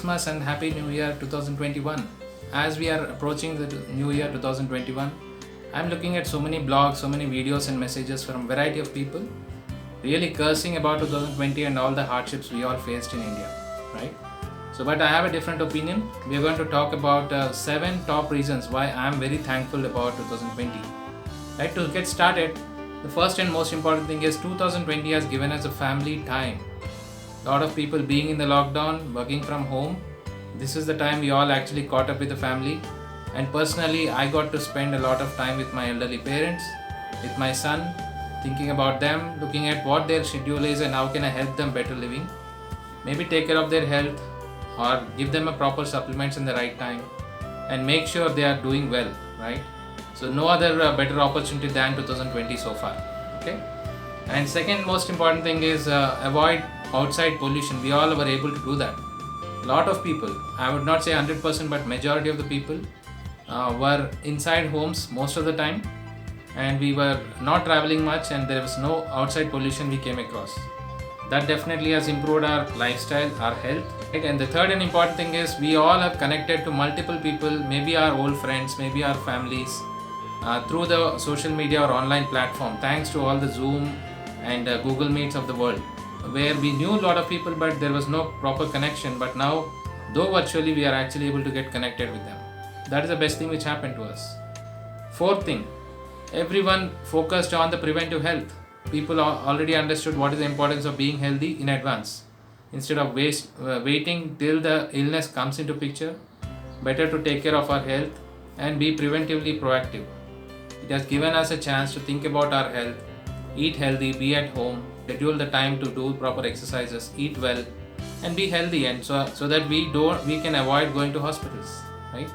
Christmas and Happy New Year 2021. As we are approaching the New Year 2021, I'm looking at so many blogs, so many videos and messages from a variety of people really cursing about 2020 and all the hardships we all faced in India, right? So, but I have a different opinion. We are going to talk about 7 top reasons why I am very thankful about 2020. Right, to get started, the first and most important thing is 2020 has given us a family time. A lot of people being in the lockdown, working from home. This is the time we all actually caught up with the family. And personally, I got to spend a lot of time with my elderly parents, with my son, thinking about them, looking at what their schedule is and how can I help them better living. Maybe take care of their health or give them a proper supplements in the right time and make sure they are doing well, right? So no other better opportunity than 2020 so far. Okay. And second most important thing is avoid outside pollution. We all were able to do that. A lot of people, I would not say 100%, but majority of the people were inside homes most of the time, and we were not traveling much, and there was no outside pollution we came across. That definitely has improved our lifestyle, our health. Right? And the third and important thing is we all have connected to multiple people, maybe our old friends, maybe our families, through the social media or online platform, thanks to all the Zoom and Google Meets of the world, where we knew a lot of people but there was no proper connection. But now, though virtually, we are actually able to get connected with them. That is the best thing which happened to us. Fourth thing, everyone focused on the preventive health. People already understood what is the importance of being healthy in advance. Instead of waiting till the illness comes into picture, better to take care of our health and be preventively proactive. It has given us a chance to think about our health, eat healthy, be at home, schedule the time to do proper exercises, eat well, and be healthy, and so that we can avoid going to hospitals, right?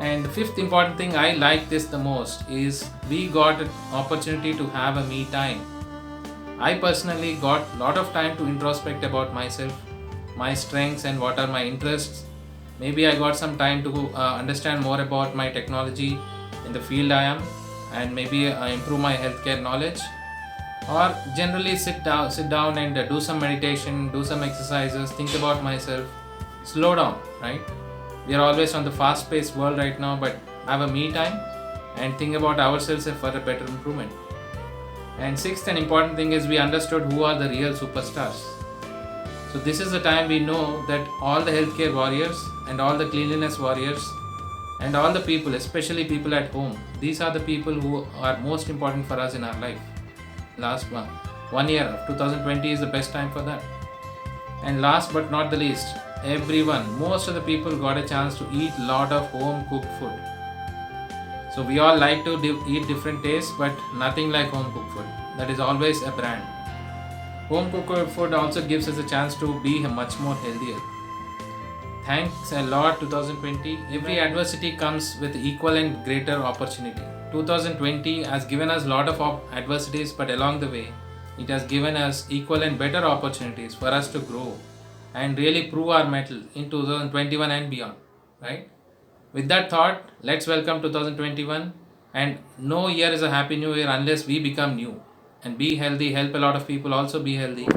And the fifth important thing, I like this the most, is we got an opportunity to have a me time. I personally got a lot of time to introspect about myself, my strengths and what are my interests. Maybe I got some time to understand more about my technology in the field I am, and maybe improve my healthcare knowledge, or generally sit down and do some meditation, do some exercises, think about myself, slow down, right? We are always on the fast-paced world right now, but have a me time and think about ourselves for a better improvement. And sixth and important thing is we understood who are the real superstars. So this is the time we know that all the healthcare warriors and all the cleanliness warriors and all the people, especially people at home, these are the people who are most important for us in our life. Last 1 year of 2020 is the best time for that. And last but not the least, most of the people got a chance to eat a lot of home cooked food. So we all like to eat different tastes, but nothing like home cooked food. That is always a brand. Home cooked food also gives us a chance to be much more healthier. Thanks a lot 2020. Every adversity comes with equal and greater opportunity. 2020 has given us a lot of adversities, but along the way, it has given us equal and better opportunities for us to grow and really prove our mettle in 2021 and beyond, right? With that thought, let's welcome 2021, and no year is a happy new year unless we become new and be healthy, help a lot of people also be healthy.